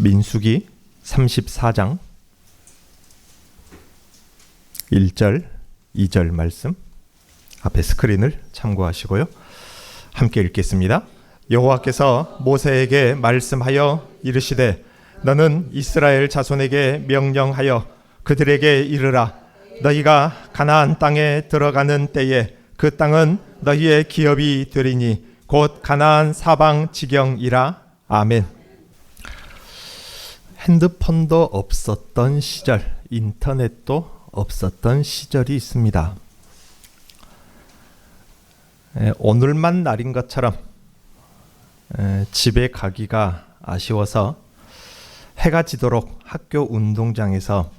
민수기 34장 1절, 2절 말씀 앞에 스크린을 참고하시고요. 함께 읽겠습니다. 여호와께서 모세에게 말씀하여 이르시되 너는 이스라엘 자손에게 명령하여 그들에게 이르라. 너희가 가나안 땅에 들어가는 때에 그 땅은 너희의 기업이 되리니 곧 가나안 사방 지경이라. 아멘. 핸드폰도 없었던 시절, 인터넷도 없었던 시절이 있습니다. 오늘만 날인 것처럼 집에 가기가 아쉬워서 해가 지도록 학교 운동장에서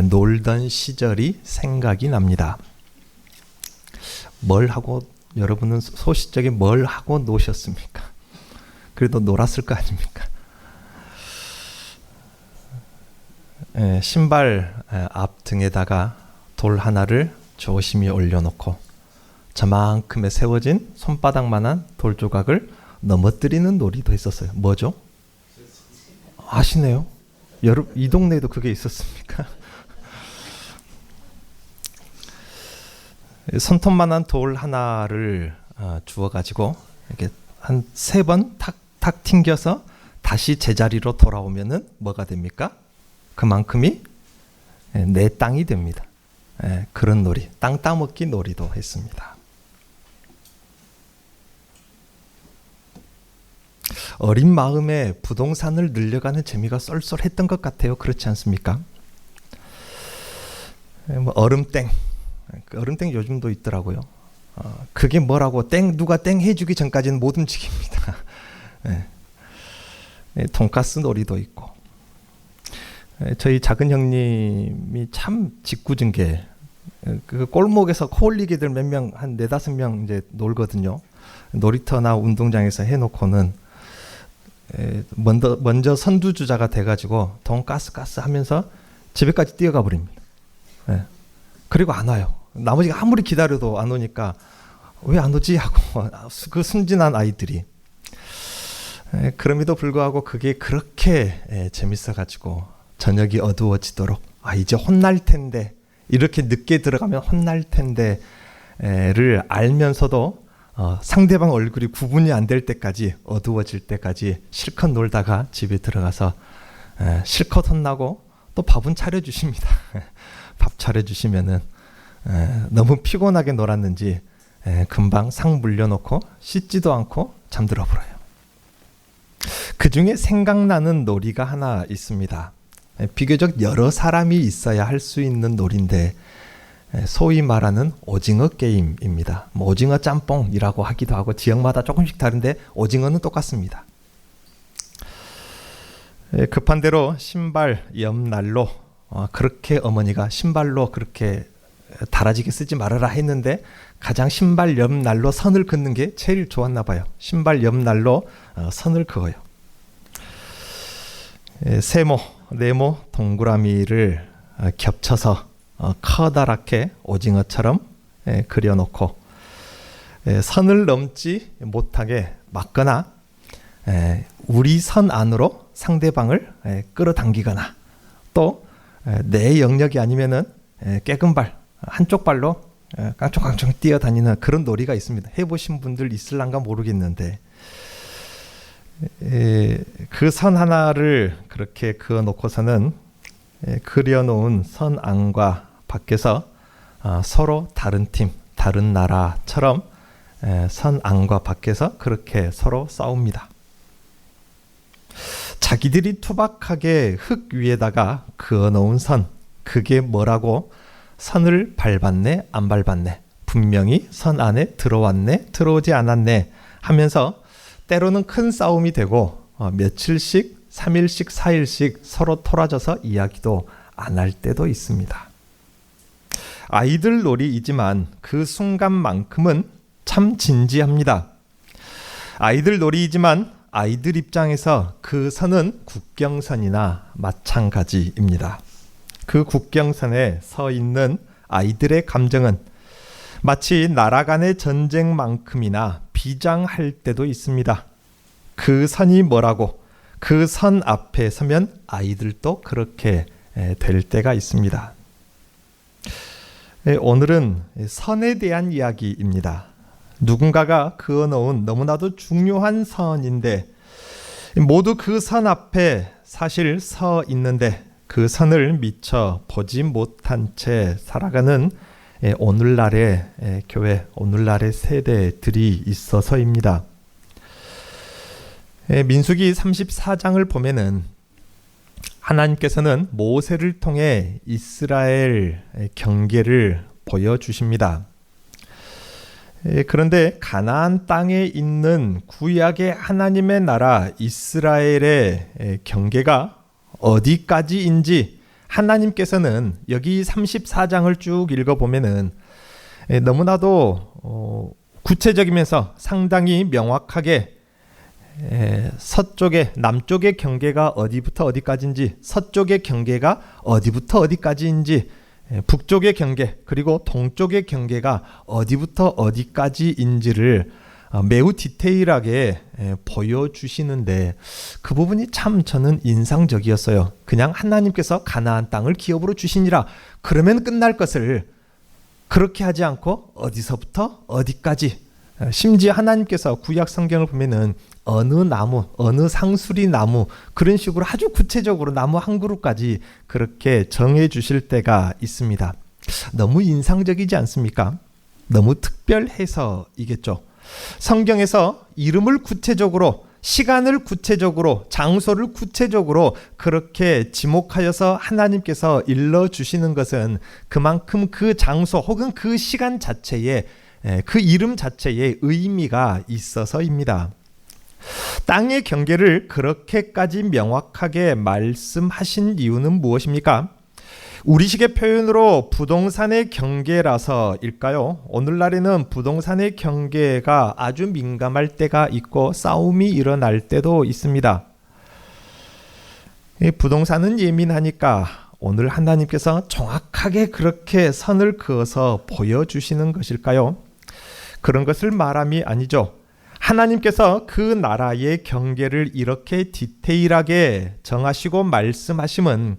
놀던 시절이 생각이 납니다. 뭘 하고, 여러분은 소시적에 뭘 하고 노셨습니까? 그래도 놀았을 거 아닙니까? 신발 앞 등에다가 돌 하나를 조심히 올려놓고 저만큼의 세워진 손바닥만한 돌 조각을 넘어뜨리는 놀이도 있었어요. 뭐죠? 아시네요? 여러분, 이 동네에도 그게 있었습니까? 손톱만한 돌 하나를 주워가지고 이렇게 한 3번 탁탁 튕겨서 다시 제자리로 돌아오면은 뭐가 됩니까? 그만큼이 내 땅이 됩니다. 그런 놀이, 땅 따먹기 놀이도 했습니다. 어린 마음에 부동산을 늘려가는 재미가 쏠쏠했던 것 같아요. 그렇지 않습니까? 얼음땡, 얼음땡 요즘도 있더라고요. 그게 뭐라고 누가 땡 해주기 전까지는 못 움직입니다. 돈가스 놀이도 있고. 저희 작은 형님이 참 짓궂은게 그 골목에서 코올리기들 몇 명, 한 4-5명 이제 놀거든요. 놀이터나 운동장에서 해놓고는 먼저 선두주자가 돼가지고 돈가스 하면서 집에까지 뛰어가 버립니다. 그리고 안 와요. 나머지가 아무리 기다려도 안 오니까 왜 안 오지 하고 그 순진한 아이들이. 그럼에도 불구하고 그게 그렇게 재밌어가지고 저녁이 어두워지도록 이제 혼날 텐데, 이렇게 늦게 들어가면 혼날 텐데를 알면서도 상대방 얼굴이 구분이 안 될 때까지, 어두워질 때까지 실컷 놀다가 집에 들어가서 실컷 혼나고 또 밥은 차려주십니다. 밥 차려주시면은 너무 피곤하게 놀았는지 금방 상 물려놓고 씻지도 않고 잠들어 버려요. 그 중에 생각나는 놀이가 하나 있습니다. 비교적 여러 사람이 있어야 할 수 있는 놀이인데 소위 말하는 오징어 게임입니다. 오징어 짬뽕이라고 하기도 하고 지역마다 조금씩 다른데 오징어는 똑같습니다. 급한 대로 신발 옆난로, 그렇게 어머니가 신발로 그렇게 다라지게 쓰지 말아라 했는데 가장 신발 옆난로 선을 긋는 게 제일 좋았나 봐요. 신발 옆난로 선을 그어요. 세모, 네모, 동그라미를 겹쳐서 커다랗게 오징어처럼 그려놓고 선을 넘지 못하게 막거나 우리 선 안으로 상대방을 끌어당기거나 또 내 영역이 아니면은 깨금발, 한쪽 발로 깡총깡총 뛰어다니는 그런 놀이가 있습니다. 해보신 분들 있을란가 모르겠는데 그 선 하나를 그렇게 그어놓고서는 그려놓은 선 안과 밖에서 서로 다른 팀, 다른 나라처럼 선 안과 밖에서 그렇게 서로 싸웁니다. 자기들이 투박하게 흙 위에다가 그어놓은 선, 그게 뭐라고 선을 밟았네, 안 밟았네, 분명히 선 안에 들어왔네, 들어오지 않았네 하면서 때로는 큰 싸움이 되고 며칠씩, 3일씩, 4일씩 서로 토라져서 이야기도 안 할 때도 있습니다. 아이들 놀이이지만 그 순간만큼은 참 진지합니다. 아이들 놀이이지만 아이들 입장에서 그 선은 국경선이나 마찬가지입니다. 그 국경선에 서 있는 아이들의 감정은 마치 나라 간의 전쟁만큼이나 비장할 때도 있습니다. 그 선이 뭐라고, 그 선 앞에 서면 아이들도 그렇게 될 때가 있습니다. 오늘은 선에 대한 이야기입니다. 누군가가 그어놓은 너무나도 중요한 선인데 모두 그 선 앞에 사실 서 있는데 그 선을 미처 보지 못한 채 살아가는 오늘날의 교회, 오늘날의 세대들이 있어서입니다. 민수기 34장을 보면은 하나님께서는 모세를 통해 이스라엘 경계를 보여주십니다. 그런데 가나안 땅에 있는 구약의 하나님의 나라 이스라엘의 경계가 어디까지인지 하나님께서는 여기 34장을 쭉 읽어보면은 너무나도 구체적이면서 상당히 명확하게 서쪽의 남쪽의 경계가 어디부터 어디까지인지, 서쪽의 경계가 어디부터 어디까지인지, 북쪽의 경계 그리고 동쪽의 경계가 어디부터 어디까지인지를 매우 디테일하게 보여주시는데 그 부분이 참 저는 인상적이었어요. 그냥 하나님께서 가나안 땅을 기업으로 주시니라 그러면 끝날 것을 그렇게 하지 않고 어디서부터 어디까지, 심지어 하나님께서 구약 성경을 보면은 어느 나무, 어느 상수리 나무 그런 식으로 아주 구체적으로 나무 한 그루까지 그렇게 정해 주실 때가 있습니다. 너무 인상적이지 않습니까? 너무 특별해서이겠죠. 성경에서 이름을 구체적으로, 시간을 구체적으로, 장소를 구체적으로 그렇게 지목하여서 하나님께서 일러주시는 것은 그만큼 그 장소 혹은 그 시간 자체에, 그 이름 자체에 의미가 있어서입니다. 땅의 경계를 그렇게까지 명확하게 말씀하신 이유는 무엇입니까? 우리식의 표현으로 부동산의 경계라서일까요? 오늘날에는 부동산의 경계가 아주 민감할 때가 있고 싸움이 일어날 때도 있습니다. 부동산은 예민하니까 오늘 하나님께서 정확하게 그렇게 선을 그어서 보여주시는 것일까요? 그런 것을 말함이 아니죠. 하나님께서 그 나라의 경계를 이렇게 디테일하게 정하시고 말씀하심은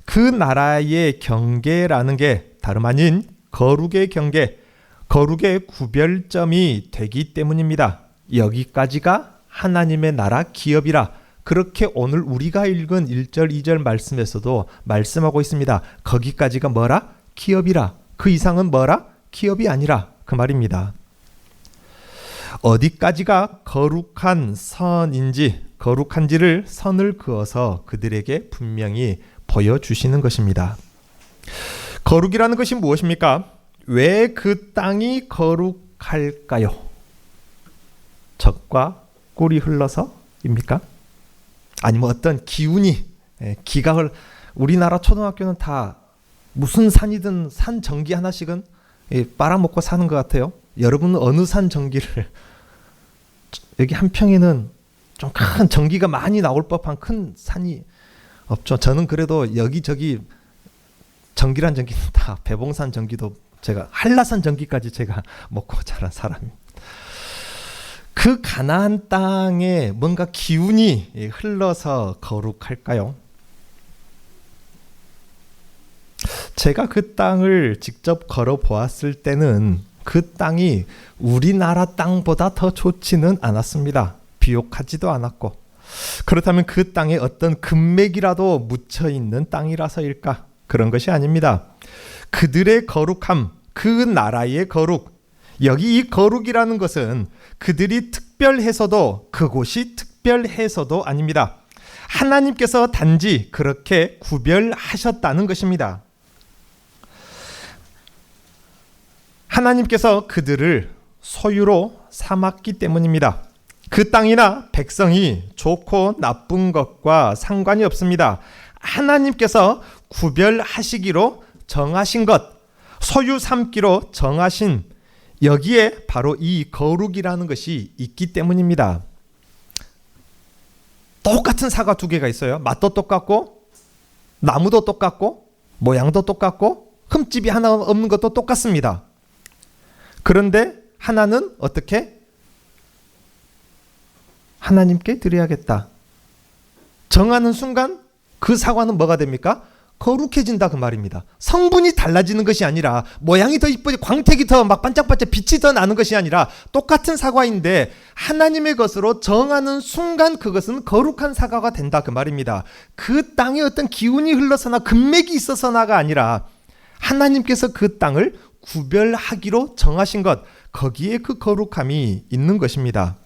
그 나라의 경계라는 게 다름 아닌 거룩의 경계, 거룩의 구별점이 되기 때문입니다. 여기까지가 하나님의 나라 기업이라 그렇게 오늘 우리가 읽은 1절, 2절 말씀에서도 말씀하고 있습니다. 거기까지가 뭐라? 기업이라. 그 이상은 뭐라? 기업이 아니라 그 말입니다. 어디까지가 거룩한 선인지, 거룩한지를 선을 그어서 그들에게 분명히 보여주시는 것입니다. 거룩이라는 것이 무엇입니까? 왜 그 땅이 거룩할까요? 젖과 꿀이 흘러서입니까? 아니면 어떤 기운이, 기가 우리나라 초등학교는 다 무슨 산이든 산 전기 하나씩은 빨아먹고 사는 것 같아요. 여러분은 어느 산 전기를, 여기 한평에는 좀 큰 전기가 많이 나올 법한 큰 산이 없죠. 저는 그래도 여기저기 전기란 전기는 다 배봉산 전기도 제가 한라산 전기까지 제가 먹고 자란 사람입니다. 그 가나안 땅에 뭔가 기운이 흘러서 거룩할까요? 제가 그 땅을 직접 걸어 보았을 때는 그 땅이 우리나라 땅보다 더 좋지는 않았습니다. 비옥하지도 않았고. 그렇다면 그 땅에 어떤 금맥이라도 묻혀 있는 땅이라서일까? 그런 것이 아닙니다. 그들의 거룩함, 그 나라의 거룩, 여기 이 거룩이라는 것은 그들이 특별해서도 그곳이 특별해서도 아닙니다. 하나님께서 단지 그렇게 구별하셨다는 것입니다. 하나님께서 그들을 소유로 삼았기 때문입니다. 그 땅이나 백성이 좋고 나쁜 것과 상관이 없습니다. 하나님께서 구별하시기로 정하신 것, 소유 삼기로 정하신 여기에 바로 이 거룩이라는 것이 있기 때문입니다. 똑같은 사과 두 개가 있어요. 맛도 똑같고 나무도 똑같고 모양도 똑같고 흠집이 하나 없는 것도 똑같습니다. 그런데 하나는 어떻게? 하나님께 드려야겠다. 정하는 순간 그 사과는 뭐가 됩니까? 거룩해진다 그 말입니다. 성분이 달라지는 것이 아니라 모양이 더 이쁘지 광택이 더 막 반짝반짝 빛이 더 나는 것이 아니라 똑같은 사과인데 하나님의 것으로 정하는 순간 그것은 거룩한 사과가 된다 그 말입니다. 그 땅에 어떤 기운이 흘러서나 금맥이 있어서나가 아니라 하나님께서 그 땅을 구별하기로 정하신 것, 거기에 그 거룩함이 있는 것입니다.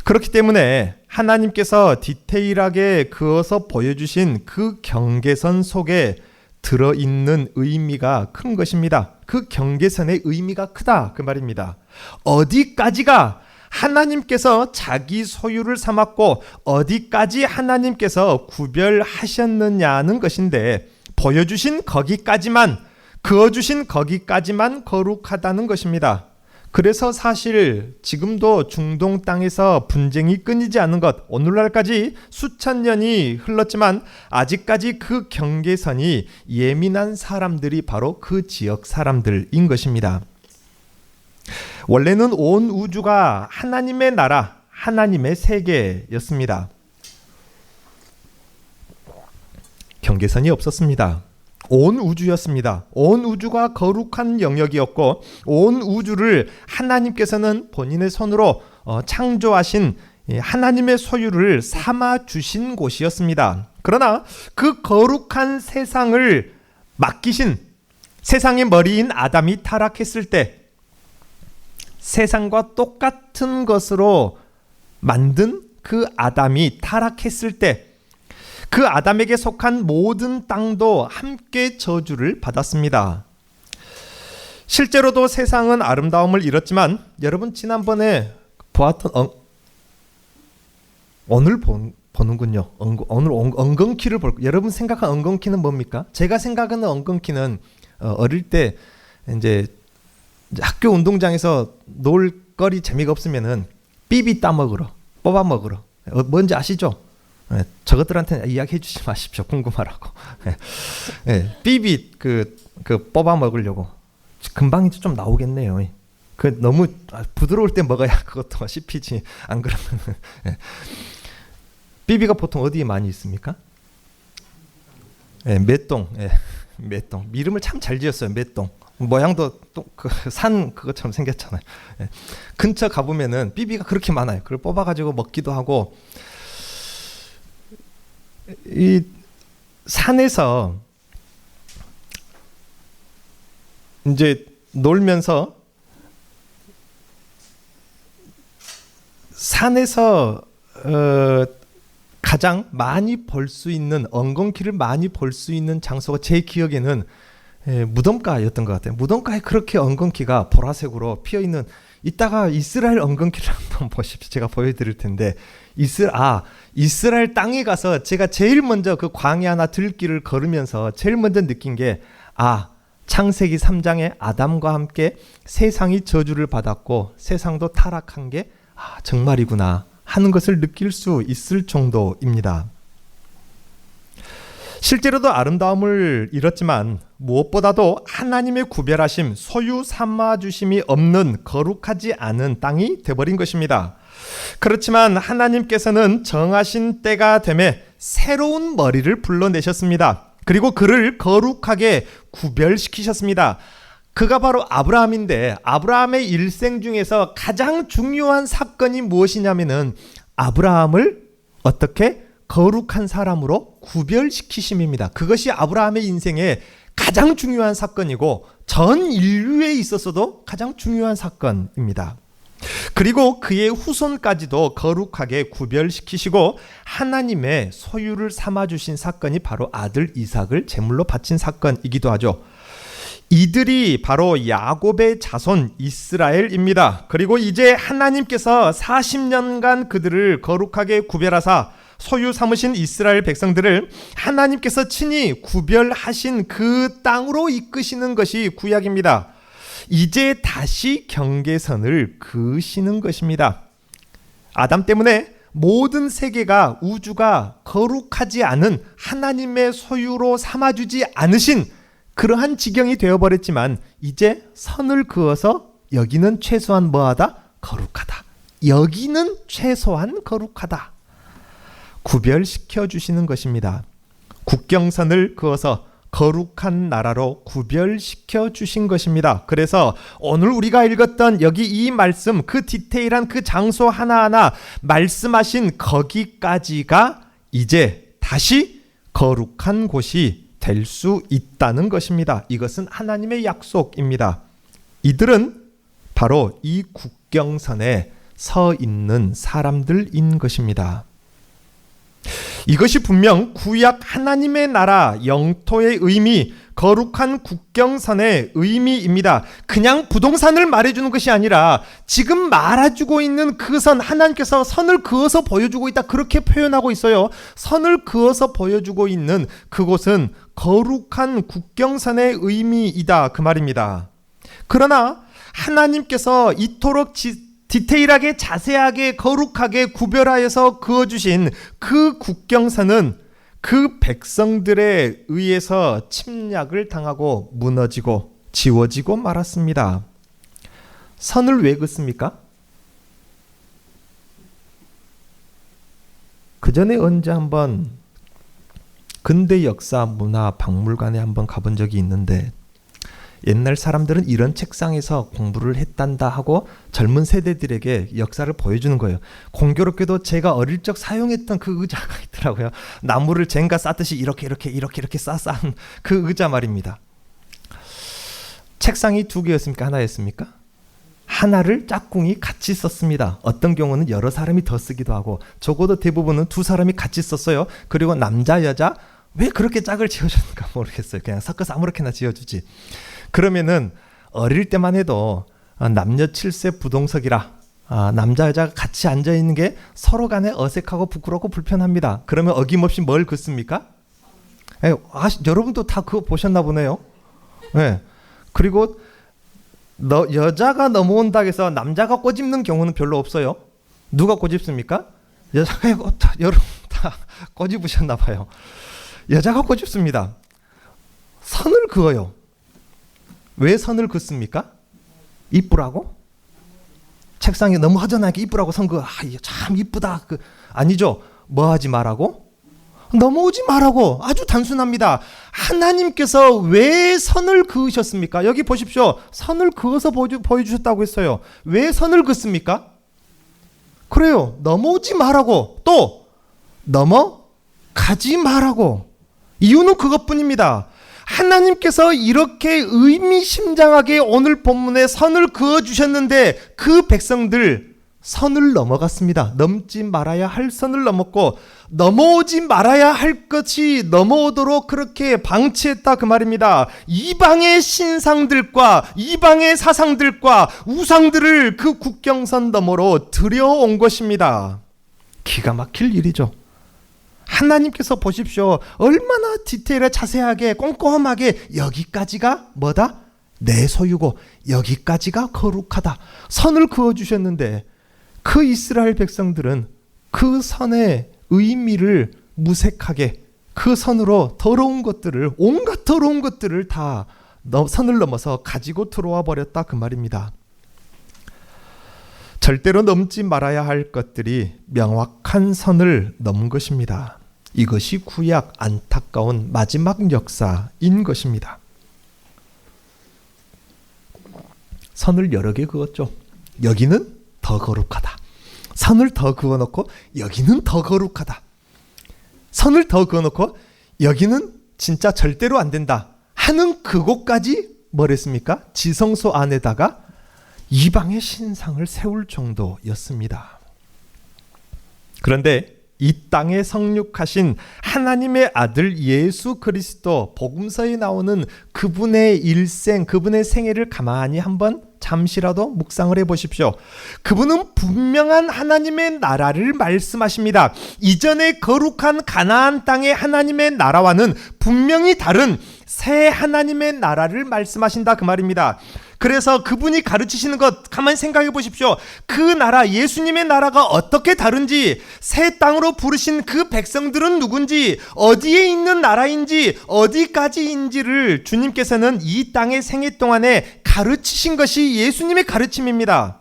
그렇기 때문에 하나님께서 디테일하게 그어서 보여주신 그 경계선 속에 들어있는 의미가 큰 것입니다. 그 경계선의 의미가 크다 그 말입니다. 어디까지가 하나님께서 자기 소유를 삼았고 어디까지 하나님께서 구별하셨느냐는 것인데 보여주신 거기까지만, 그어주신 거기까지만 거룩하다는 것입니다. 그래서 사실 지금도 중동 땅에서 분쟁이 끊이지 않는 것, 오늘날까지 수천 년이 흘렀지만 아직까지 그 경계선이 예민한 사람들이 바로 그 지역 사람들인 것입니다. 원래는 온 우주가 하나님의 나라, 하나님의 세계였습니다. 경계선이 없었습니다. 온 우주였습니다. 온 우주가 거룩한 영역이었고 온 우주를 하나님께서는 본인의 손으로 창조하신 하나님의 소유를 삼아 주신 곳이었습니다. 그러나 그 거룩한 세상을 맡기신 세상의 머리인 아담이 타락했을 때 세상과 똑같은 것으로 만든 그 아담이 타락했을 때 그 아담에게 속한 모든 땅도 함께 저주를 받았습니다. 실제로도 세상은 아름다움을 잃었지만 여러분 지난번에 보았던 오늘 보는군요. 오늘 엉겅퀴를 볼 여러분 생각한 엉겅퀴는 뭡니까? 제가 생각하는 엉겅퀴는 어릴 때 이제 학교 운동장에서 놀 거리 재미가 없으면은 삐비 따먹으러 뽑아 먹으러 뭔지 아시죠? 네, 저것들한테는 이야기해 주지 마십시오. 궁금하라고. 삐비 그 뽑아 먹으려고 금방 이제 좀 나오겠네요. 그 너무 부드러울 때 먹어야 그것도 씹히지. 안 그러면 삐비가 보통 어디에 많이 있습니까? 맷동. 맷동. 이름을 참 잘 지었어요. 맷동. 모양도 또 그 산 그것처럼 생겼잖아요. 근처 가보면은 삐비가 그렇게 많아요. 그걸 뽑아가지고 먹기도 하고. 이 산에서 이제 놀면서 산에서 가장 많이 볼 수 있는 엉겅퀴를 많이 볼 수 있는 장소가 제 기억에는 무덤가였던 것 같아요. 무덤가에 그렇게 엉겅퀴가 보라색으로 피어 있는, 이따가 이스라엘 엉겅퀴를 한번 보십시오. 제가 보여드릴 텐데 이스라엘 땅에 가서 제가 제일 먼저 그 광야나 들길을 걸으면서 제일 먼저 느낀 게 창세기 3장에 아담과 함께 세상이 저주를 받았고 세상도 타락한 게 정말이구나 하는 것을 느낄 수 있을 정도입니다. 실제로도 아름다움을 잃었지만 무엇보다도 하나님의 구별하심, 소유 삼아주심이 없는 거룩하지 않은 땅이 되어버린 것입니다. 그렇지만 하나님께서는 정하신 때가 되매 새로운 머리를 불러내셨습니다. 그리고 그를 거룩하게 구별시키셨습니다. 그가 바로 아브라함인데 아브라함의 일생 중에서 가장 중요한 사건이 무엇이냐면은 아브라함을 어떻게 거룩한 사람으로 구별시키심입니다. 그것이 아브라함의 인생의 가장 중요한 사건이고 전 인류에 있어서도 가장 중요한 사건입니다. 그리고 그의 후손까지도 거룩하게 구별시키시고 하나님의 소유를 삼아주신 사건이 바로 아들 이삭을 제물로 바친 사건이기도 하죠. 이들이 바로 야곱의 자손 이스라엘입니다. 그리고 이제 하나님께서 40년간 그들을 거룩하게 구별하사 소유 삼으신 이스라엘 백성들을 하나님께서 친히 구별하신 그 땅으로 이끄시는 것이 구약입니다. 이제 다시 경계선을 그으시는 것입니다. 아담 때문에 모든 세계가, 우주가 거룩하지 않은 하나님의 소유로 삼아주지 않으신 그러한 지경이 되어버렸지만 이제 선을 그어서 여기는 최소한 뭐하다? 거룩하다. 여기는 최소한 거룩하다. 구별시켜 주시는 것입니다. 국경선을 그어서 거룩한 나라로 구별시켜 주신 것입니다. 그래서 오늘 우리가 읽었던 여기 이 말씀, 그 디테일한 그 장소 하나하나 말씀하신 거기까지가 이제 다시 거룩한 곳이 될 수 있다는 것입니다. 이것은 하나님의 약속입니다. 이들은 바로 이 국경선에 서 있는 사람들인 것입니다. 이것이 분명 구약 하나님의 나라 영토의 의미, 거룩한 국경선의 의미입니다. 그냥 부동산을 말해주는 것이 아니라 지금 말해주고 있는 그 선, 하나님께서 선을 그어서 보여주고 있다, 그렇게 표현하고 있어요. 선을 그어서 보여주고 있는 그곳은 거룩한 국경선의 의미이다, 그 말입니다. 그러나 하나님께서 이토록 디테일하게 자세하게 거룩하게 구별하여서 그어주신 그 국경선은 그 백성들에 의해서 침략을 당하고 무너지고 지워지고 말았습니다. 선을 왜 긋습니까? 그 전에 언제 한번 근대 역사 문화 박물관에 한번 가본 적이 있는데, 옛날 사람들은 이런 책상에서 공부를 했단다 하고 젊은 세대들에게 역사를 보여주는 거예요. 공교롭게도 제가 어릴 적 사용했던 그 의자가 있더라고요. 나무를 젠가 쌓듯이 이렇게 쌓은 그 의자 말입니다. 책상이 2개였습니까? 하나였습니까? 하나를 짝꿍이 같이 썼습니다. 어떤 경우는 여러 사람이 더 쓰기도 하고, 적어도 대부분은 2사람이 같이 썼어요. 그리고 남자 여자 왜 그렇게 짝을 지어줬는가 모르겠어요. 그냥 섞어서 아무렇게나 지어주지. 그러면은 어릴 때만 해도 남녀 7세 부동석이라 남자 여자가 같이 앉아있는 게 서로 간에 어색하고 부끄럽고 불편합니다. 그러면 어김없이 뭘 긋습니까? 여러분도 다 그거 보셨나 보네요. 네. 그리고 여자가 넘어온다 해서 남자가 꼬집는 경우는 별로 없어요. 누가 꼬집습니까? 여자가 여러분 다 꼬집으셨나 봐요. 여자가 꼬집습니다. 선을 그어요. 왜 선을 긋습니까? 이쁘라고? 책상에 너무 허전하게 이쁘라고 선 그어. 참 이쁘다. 아니죠. 뭐 하지 말라고? 넘어오지 말라고. 아주 단순합니다. 하나님께서 왜 선을 그으셨습니까? 여기 보십시오. 선을 그어서 보여주셨다고 했어요. 왜 선을 긋습니까? 그래요. 넘어오지 말라고. 또 넘어가지 말라고. 이유는 그것뿐입니다. 하나님께서 이렇게 의미심장하게 오늘 본문에 선을 그어주셨는데 그 백성들 선을 넘어갔습니다. 넘지 말아야 할 선을 넘었고, 넘어오지 말아야 할 것이 넘어오도록 그렇게 방치했다, 그 말입니다. 이방의 신상들과 이방의 사상들과 우상들을 그 국경선 너머로 들여온 것입니다. 기가 막힐 일이죠. 하나님께서 보십시오. 얼마나 디테일하게 자세하게 꼼꼼하게 여기까지가 뭐다? 내 소유고 여기까지가 거룩하다. 선을 그어주셨는데 그 이스라엘 백성들은 그 선의 의미를 무색하게 그 선으로 더러운 것들을, 온갖 더러운 것들을 다 선을 넘어서 가지고 들어와 버렸다, 그 말입니다. 절대로 넘지 말아야 할 것들이 명확한 선을 넘은 것입니다. 이것이 구약 안타까운 마지막 역사인 것입니다. 선을 여러 개 그었죠. 여기는 더 거룩하다. 선을 더 그어놓고 여기는 더 거룩하다. 선을 더 그어놓고 여기는 진짜 절대로 안 된다 하는 그곳까지 뭘 했습니까? 지성소 안에다가 이방의 신상을 세울 정도였습니다. 그런데 이 땅에 성육하신 하나님의 아들 예수 그리스도, 복음서에 나오는 그분의 일생, 그분의 생애를 가만히 한번 잠시라도 묵상을 해보십시오. 그분은 분명한 하나님의 나라를 말씀하십니다. 이전에 거룩한 가나안 땅의 하나님의 나라와는 분명히 다른 새 하나님의 나라를 말씀하신다, 그 말입니다. 그래서 그분이 가르치시는 것 가만히 생각해 보십시오. 그 나라, 예수님의 나라가 어떻게 다른지, 새 땅으로 부르신 그 백성들은 누군지, 어디에 있는 나라인지, 어디까지인지를 주님께서는 이 땅의 생애 동안에 가르치신 것이 예수님의 가르침입니다.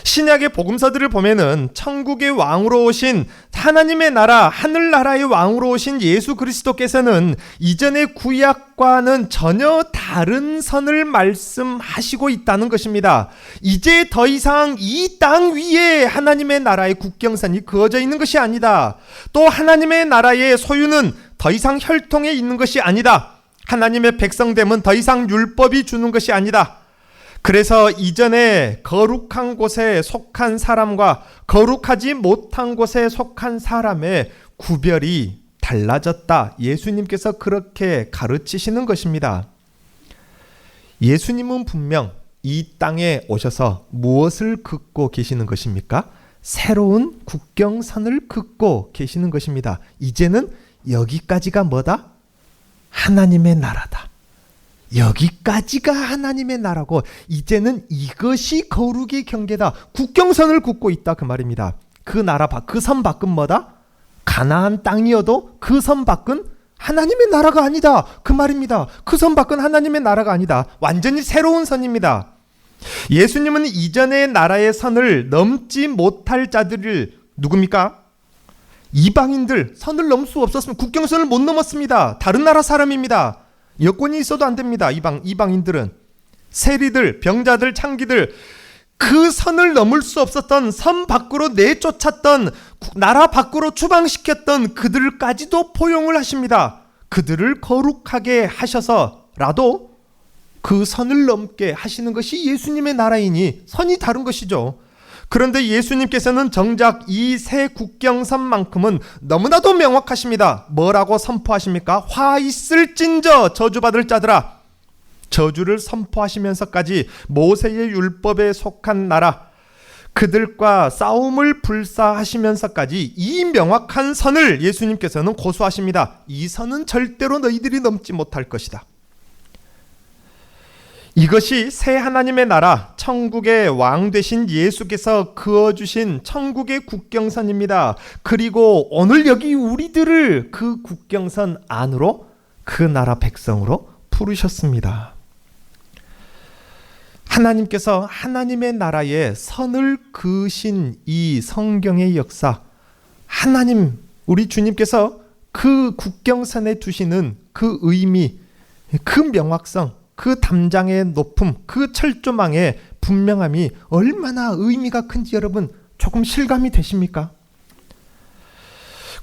신약의 복음서들을 보면은 천국의 왕으로 오신 하나님의 나라, 하늘나라의 왕으로 오신 예수 그리스도께서는 이전의 구약과는 전혀 다른 선을 말씀하시고 있다는 것입니다. 이제 더 이상 이 땅 위에 하나님의 나라의 국경선이 그어져 있는 것이 아니다. 또 하나님의 나라의 소유는 더 이상 혈통에 있는 것이 아니다. 하나님의 백성됨은 더 이상 율법이 주는 것이 아니다. 그래서 이전에 거룩한 곳에 속한 사람과 거룩하지 못한 곳에 속한 사람의 구별이 달라졌다. 예수님께서 그렇게 가르치시는 것입니다. 예수님은 분명 이 땅에 오셔서 무엇을 긋고 계시는 것입니까? 새로운 국경선을 긋고 계시는 것입니다. 이제는 여기까지가 뭐다? 하나님의 나라다. 여기까지가 하나님의 나라고 이제는 이것이 거룩의 경계다. 국경선을 긋고 있다 그 말입니다. 그 나라 그 선 밖은 뭐다? 가나안 땅이어도 그 선 밖은 하나님의 나라가 아니다 그 말입니다. 그 선 밖은 하나님의 나라가 아니다. 완전히 새로운 선입니다. 예수님은 이전의 나라의 선을 넘지 못할 자들을 누굽니까? 이방인들 선을 넘을 수 없었으면 국경선을 못 넘었습니다. 다른 나라 사람입니다. 여권이 있어도 안 됩니다. 이방인들은 세리들, 병자들, 창기들 그 선을 넘을 수 없었던 선 밖으로 내쫓았던 나라 밖으로 추방시켰던 그들까지도 포용을 하십니다. 그들을 거룩하게 하셔서라도 그 선을 넘게 하시는 것이 예수님의 나라이니 선이 다른 것이죠. 그런데 예수님께서는 정작 이 새 국경선만큼은 너무나도 명확하십니다. 뭐라고 선포하십니까? 화 있을진저 저주받을 자들아. 저주를 선포하시면서까지 모세의 율법에 속한 나라 그들과 싸움을 불사하시면서까지 이 명확한 선을 예수님께서는 고수하십니다. 이 선은 절대로 너희들이 넘지 못할 것이다. 이것이 새 하나님의 나라, 천국의 왕 되신 예수께서 그어주신 천국의 국경선입니다. 그리고 오늘 여기 우리들을 그 국경선 안으로 그 나라 백성으로 부르셨습니다. 하나님께서 하나님의 나라에 선을 그으신 이 성경의 역사, 하나님, 우리 주님께서 그 국경선에 두시는 그 의미, 그 명확성, 그 담장의 높음, 그 철조망의 분명함이 얼마나 의미가 큰지 여러분 조금 실감이 되십니까?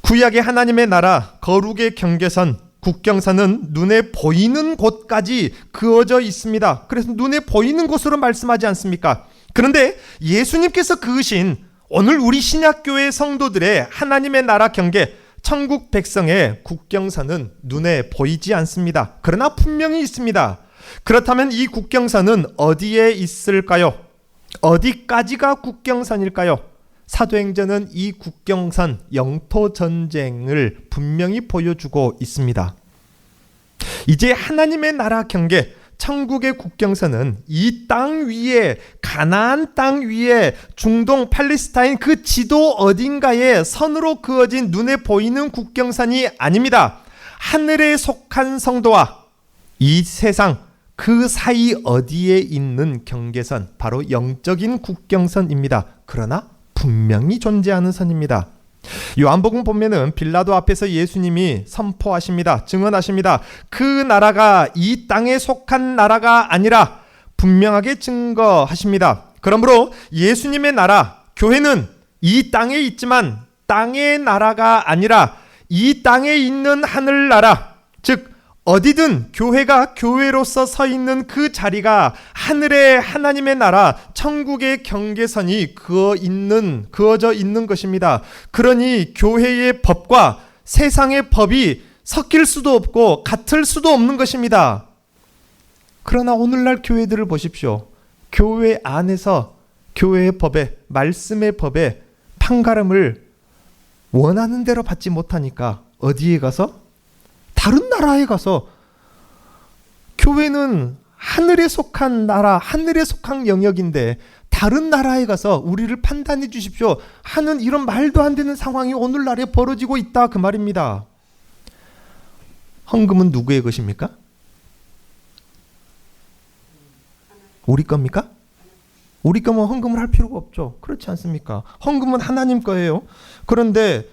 구약의 하나님의 나라, 거룩의 경계선, 국경선은 눈에 보이는 곳까지 그어져 있습니다. 그래서 눈에 보이는 곳으로 말씀하지 않습니까? 그런데 예수님께서 그으신 오늘 우리 신약교회 성도들의 하나님의 나라 경계, 천국 백성의 국경선은 눈에 보이지 않습니다. 그러나 분명히 있습니다. 그렇다면 이 국경선은 어디에 있을까요? 어디까지가 국경선일까요? 사도행전은 이 국경선, 영토 전쟁을 분명히 보여주고 있습니다. 이제 하나님의 나라 경계, 천국의 국경선은 이 땅 위에, 가나안 땅 위에, 중동 팔레스타인 그 지도 어딘가에 선으로 그어진 눈에 보이는 국경선이 아닙니다. 하늘에 속한 성도와 이 세상 그 사이 어디에 있는 경계선, 바로 영적인 국경선입니다. 그러나 분명히 존재하는 선입니다. 요한복음 보면은 빌라도 앞에서 예수님이 선포하십니다. 증언하십니다. 그 나라가 이 땅에 속한 나라가 아니라 분명하게 증거하십니다. 그러므로 예수님의 나라, 교회는 이 땅에 있지만 땅의 나라가 아니라 이 땅에 있는 하늘나라, 즉 어디든 교회가 교회로서 서 있는 그 자리가 하늘의 하나님의 나라, 천국의 경계선이 그어져 있는 것입니다. 그러니 교회의 법과 세상의 법이 섞일 수도 없고 같을 수도 없는 것입니다. 그러나 오늘날 교회들을 보십시오. 교회 안에서 교회의 법에, 말씀의 법에 판가름을 원하는 대로 받지 못하니까 어디에 가서? 다른 나라에 가서 교회는 하늘에 속한 나라, 하늘에 속한 영역인데 다른 나라에 가서 우리를 판단해 주십시오 하는 이런 말도 안 되는 상황이 오늘날에 벌어지고 있다 그 말입니다. 헌금은 누구의 것입니까? 우리 겁니까? 우리가 뭐 헌금을 할 필요가 없죠. 그렇지 않습니까? 헌금은 하나님 거예요. 그런데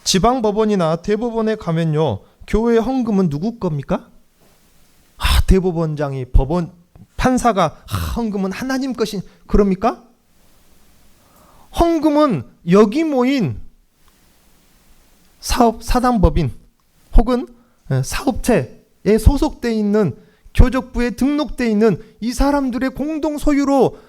지방법원이나 대법원에 가면요, 교회 헌금은 누구 겁니까? 대법원장이, 법원 판사가 헌금은 하나님 것이 그럽니까? 헌금은 여기 모인 사단법인 혹은 사업체에 소속되어 있는, 교적부에 등록되어 있는 이 사람들의 공동 소유로,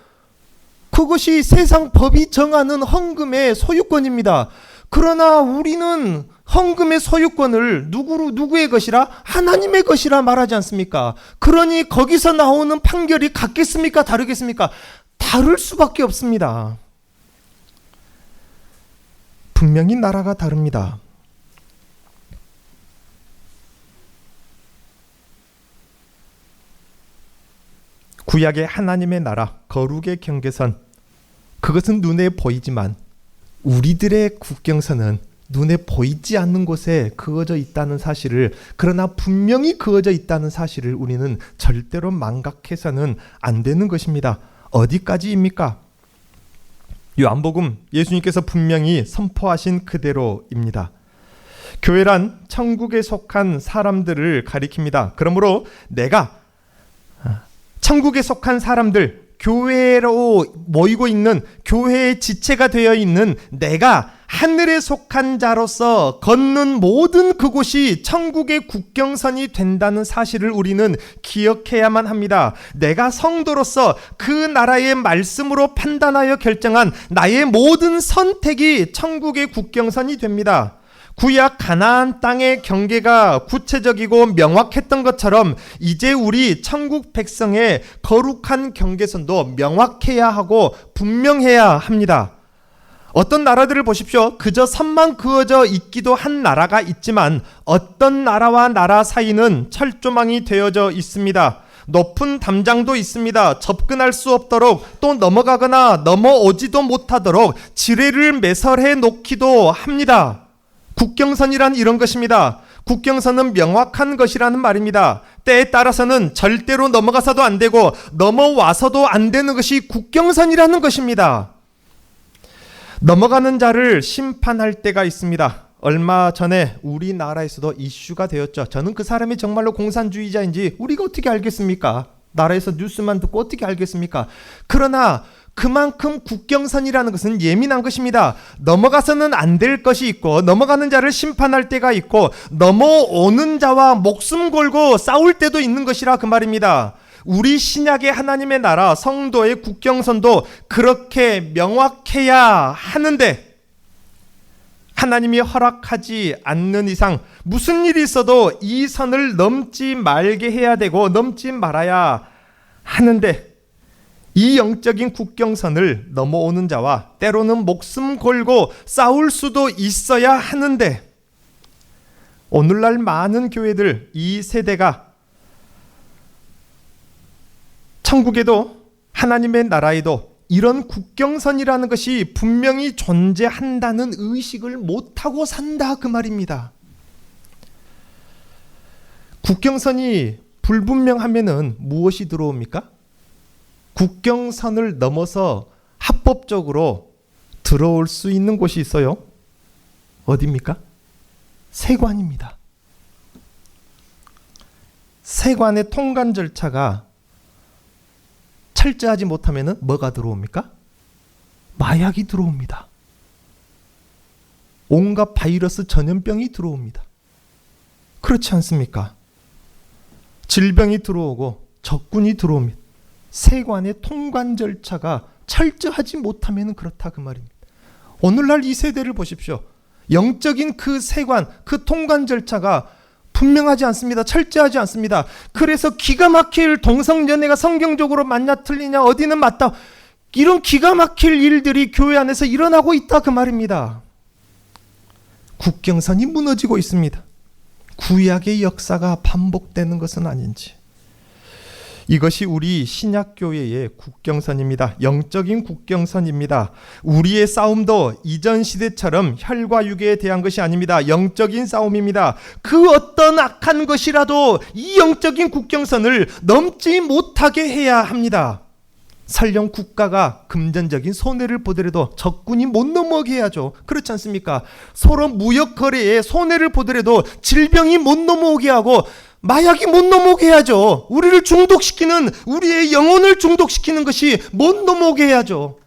그것이 세상 법이 정하는 헌금의 소유권입니다. 그러나 우리는 헌금의 소유권을 누구의 것이라? 하나님의 것이라 말하지 않습니까? 그러니 거기서 나오는 판결이 같겠습니까? 다르겠습니까? 다를 수밖에 없습니다. 분명히 나라가 다릅니다. 구약의 하나님의 나라, 거룩의 경계선, 그것은 눈에 보이지만 우리들의 국경선은 눈에 보이지 않는 곳에 그어져 있다는 사실을, 그러나 분명히 그어져 있다는 사실을 우리는 절대로 망각해서는 안 되는 것입니다. 어디까지입니까? 요한복음 예수님께서 분명히 선포하신 그대로입니다. 교회란 천국에 속한 사람들을 가리킵니다. 그러므로 내가 천국에 속한 사람들, 교회로 모이고 있는, 교회의 지체가 되어 있는 내가 하늘에 속한 자로서 걷는 모든 그곳이 천국의 국경선이 된다는 사실을 우리는 기억해야만 합니다. 내가 성도로서 그 나라의 말씀으로 판단하여 결정한 나의 모든 선택이 천국의 국경선이 됩니다. 구약 가나안 땅의 경계가 구체적이고 명확했던 것처럼 이제 우리 천국 백성의 거룩한 경계선도 명확해야 하고 분명해야 합니다. 어떤 나라들을 보십시오. 그저 선만 그어져 있기도 한 나라가 있지만 어떤 나라와 나라 사이는 철조망이 되어져 있습니다. 높은 담장도 있습니다. 접근할 수 없도록, 또 넘어가거나 넘어오지도 못하도록 지뢰를 매설해 놓기도 합니다. 국경선이란 이런 것입니다. 국경선은 명확한 것이라는 말입니다. 때에 따라서는 절대로 넘어가서도 안 되고 넘어와서도 안 되는 것이 국경선이라는 것입니다. 넘어가는 자를 심판할 때가 있습니다. 얼마 전에 우리나라에서도 이슈가 되었죠. 저는 그 사람이 정말로 공산주의자인지 우리가 어떻게 알겠습니까? 나라에서 뉴스만 듣고 어떻게 알겠습니까? 그러나 그만큼 국경선이라는 것은 예민한 것입니다. 넘어가서는 안 될 것이 있고, 넘어가는 자를 심판할 때가 있고, 넘어오는 자와 목숨 걸고 싸울 때도 있는 것이라 그 말입니다. 우리 신약의 하나님의 나라, 성도의 국경선도 그렇게 명확해야 하는데, 하나님이 허락하지 않는 이상 무슨 일이 있어도 이 선을 넘지 말게 해야 되고 넘지 말아야 하는데, 이 영적인 국경선을 넘어오는 자와 때로는 목숨 걸고 싸울 수도 있어야 하는데, 오늘날 많은 교회들, 이 세대가 천국에도 하나님의 나라에도 이런 국경선이라는 것이 분명히 존재한다는 의식을 못하고 산다 그 말입니다. 국경선이 불분명하면은 무엇이 들어옵니까? 국경선을 넘어서 합법적으로 들어올 수 있는 곳이 있어요. 어디입니까? 세관입니다. 세관의 통관 절차가 철저하지 못하면 뭐가 들어옵니까? 마약이 들어옵니다. 온갖 바이러스 전염병이 들어옵니다. 그렇지 않습니까? 질병이 들어오고 적군이 들어옵니다. 세관의 통관 절차가 철저하지 못하면 그렇다 그 말입니다. 오늘날 이 세대를 보십시오. 영적인 그 세관, 그 통관 절차가 분명하지 않습니다. 철저하지 않습니다. 그래서 기가 막힐 동성연애가 성경적으로 맞냐 틀리냐, 어디는 맞다, 이런 기가 막힐 일들이 교회 안에서 일어나고 있다 그 말입니다. 국경선이 무너지고 있습니다. 구약의 역사가 반복되는 것은 아닌지. 이것이 우리 신약교회의 국경선입니다. 영적인 국경선입니다. 우리의 싸움도 이전 시대처럼 혈과 육에 대한 것이 아닙니다. 영적인 싸움입니다. 그 어떤 악한 것이라도 이 영적인 국경선을 넘지 못하게 해야 합니다. 설령 국가가 금전적인 손해를 보더라도 적군이 못 넘어오게 해야죠. 그렇지 않습니까? 서로 무역 거래에 손해를 보더라도 질병이 못 넘어오게 하고 마약이 못 넘어오게 해야죠. 우리를 중독시키는, 우리의 영혼을 중독시키는 것이 못 넘어오게 해야죠.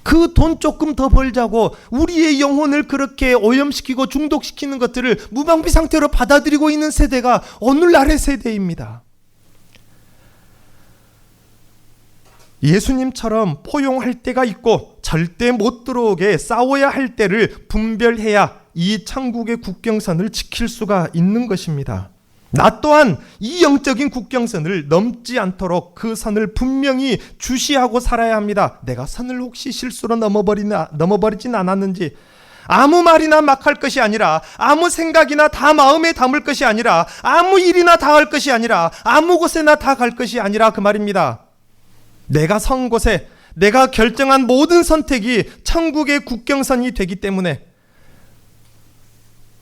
그 돈 조금 더 벌자고 우리의 영혼을 그렇게 오염시키고 중독시키는 것들을 무방비 상태로 받아들이고 있는 세대가 오늘날의 세대입니다. 예수님처럼 포용할 때가 있고 절대 못 들어오게 싸워야 할 때를 분별해야 이 천국의 국경선을 지킬 수가 있는 것입니다. 나 또한 이 영적인 국경선을 넘지 않도록 그 선을 분명히 주시하고 살아야 합니다. 내가 선을 혹시 실수로 넘어버리진 않았는지, 아무 말이나 막 할 것이 아니라, 아무 생각이나 다 마음에 담을 것이 아니라, 아무 일이나 다 할 것이 아니라, 아무 곳에나 다 갈 것이 아니라 그 말입니다. 내가 선 곳에 내가 결정한 모든 선택이 천국의 국경선이 되기 때문에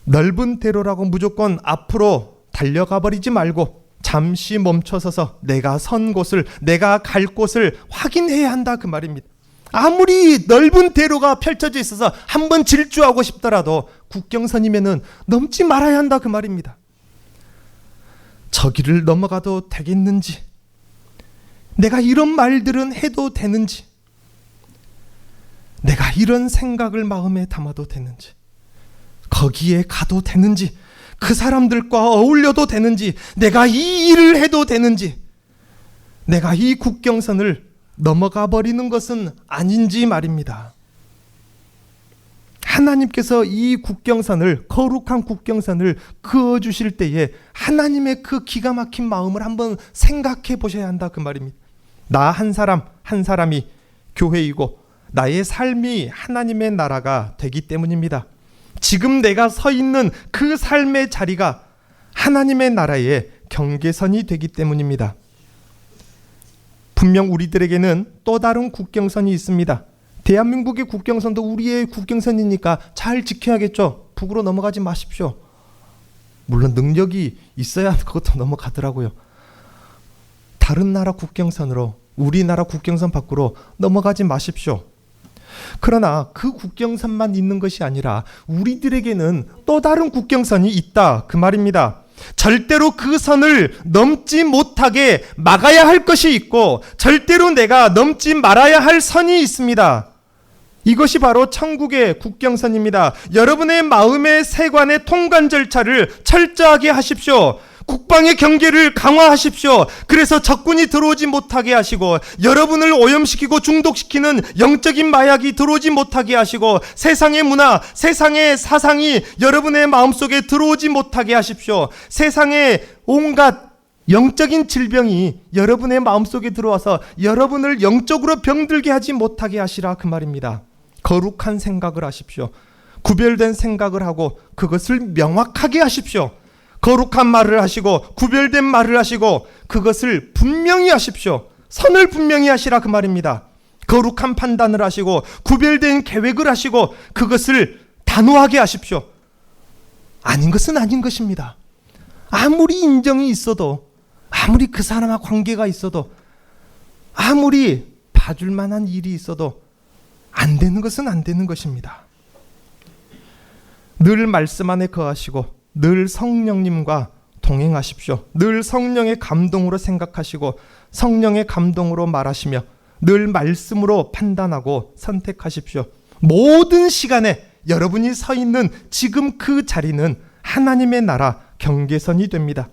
넓은 대로라고 무조건 앞으로 달려가 버리지 말고 잠시 멈춰서서 내가 선 곳을, 내가 갈 곳을 확인해야 한다 그 말입니다. 아무리 넓은 대로가 펼쳐져 있어서 한번 질주하고 싶더라도 국경선이면은 넘지 말아야 한다 그 말입니다. 저기를 넘어가도 되겠는지, 내가 이런 말들은 해도 되는지, 내가 이런 생각을 마음에 담아도 되는지, 거기에 가도 되는지, 그 사람들과 어울려도 되는지, 내가 이 일을 해도 되는지, 내가 이 국경선을 넘어가 버리는 것은 아닌지 말입니다. 하나님께서 이 국경선을, 거룩한 국경선을 그어주실 때에 하나님의 그 기가 막힌 마음을 한번 생각해 보셔야 한다 그 말입니다. 나 한 사람이 교회이고 나의 삶이 하나님의 나라가 되기 때문입니다. 지금 내가 서 있는 그 삶의 자리가 하나님의 나라의 경계선이 되기 때문입니다. 분명 우리들에게는 또 다른 국경선이 있습니다. 대한민국의 국경선도 우리의 국경선이니까 잘 지켜야겠죠. 북으로 넘어가지 마십시오. 물론 능력이 있어야 그것도 넘어가더라고요. 다른 나라 국경선으로, 우리나라 국경선 밖으로 넘어가지 마십시오. 그러나 그 국경선만 있는 것이 아니라 우리들에게는 또 다른 국경선이 있다 그 말입니다. 절대로 그 선을 넘지 못하게 막아야 할 것이 있고 절대로 내가 넘지 말아야 할 선이 있습니다. 이것이 바로 천국의 국경선입니다. 여러분의 마음의 세관의 통관 절차를 철저하게 하십시오. 국방의 경계를 강화하십시오. 그래서 적군이 들어오지 못하게 하시고, 여러분을 오염시키고 중독시키는 영적인 마약이 들어오지 못하게 하시고, 세상의 문화, 세상의 사상이 여러분의 마음속에 들어오지 못하게 하십시오. 세상의 온갖 영적인 질병이 여러분의 마음속에 들어와서 여러분을 영적으로 병들게 하지 못하게 하시라 그 말입니다. 거룩한 생각을 하십시오. 구별된 생각을 하고 그것을 명확하게 하십시오. 거룩한 말을 하시고 구별된 말을 하시고 그것을 분명히 하십시오. 선을 분명히 하시라 그 말입니다. 거룩한 판단을 하시고 구별된 계획을 하시고 그것을 단호하게 하십시오. 아닌 것은 아닌 것입니다. 아무리 인정이 있어도, 아무리 그 사람과 관계가 있어도, 아무리 봐줄 만한 일이 있어도 안 되는 것은 안 되는 것입니다. 늘 말씀 안에 거하시고 늘 성령님과 동행하십시오. 늘 성령의 감동으로 생각하시고 성령의 감동으로 말하시며 늘 말씀으로 판단하고 선택하십시오. 모든 시간에 여러분이 서 있는 지금 그 자리는 하나님의 나라 경계선이 됩니다.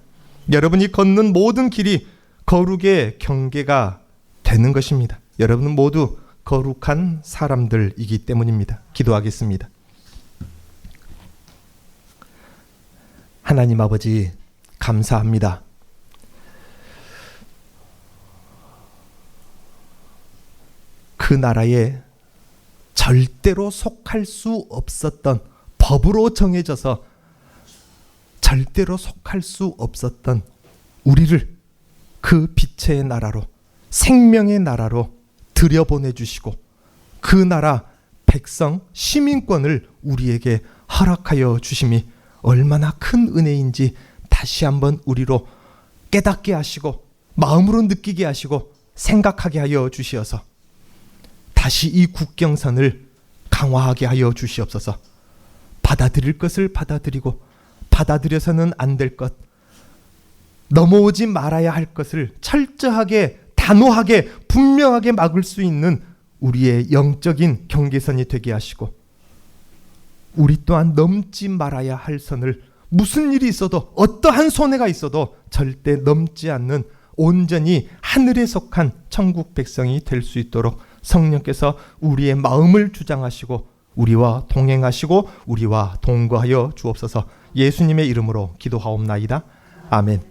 여러분이 걷는 모든 길이 거룩의 경계가 되는 것입니다. 여러분은 모두 거룩한 사람들이기 때문입니다. 기도하겠습니다. 하나님 아버지, 감사합니다. 그 나라에 절대로 속할 수 없었던, 법으로 정해져서 절대로 속할 수 없었던 우리를 그 빛의 나라로, 생명의 나라로 들여보내주시고 그 나라 백성, 시민권을 우리에게 허락하여 주심이 얼마나 큰 은혜인지 다시 한번 우리로 깨닫게 하시고 마음으로 느끼게 하시고 생각하게 하여 주시어서 다시 이 국경선을 강화하게 하여 주시옵소서. 받아들일 것을 받아들이고 받아들여서는 안 될 것, 넘어오지 말아야 할 것을 철저하게 단호하게 분명하게 막을 수 있는 우리의 영적인 경계선이 되게 하시고, 우리 또한 넘지 말아야 할 선을 무슨 일이 있어도 어떠한 손해가 있어도 절대 넘지 않는 온전히 하늘에 속한 천국 백성이 될 수 있도록 성령께서 우리의 마음을 주장하시고 우리와 동행하시고 우리와 동거하여 주옵소서. 예수님의 이름으로 기도하옵나이다. 아멘.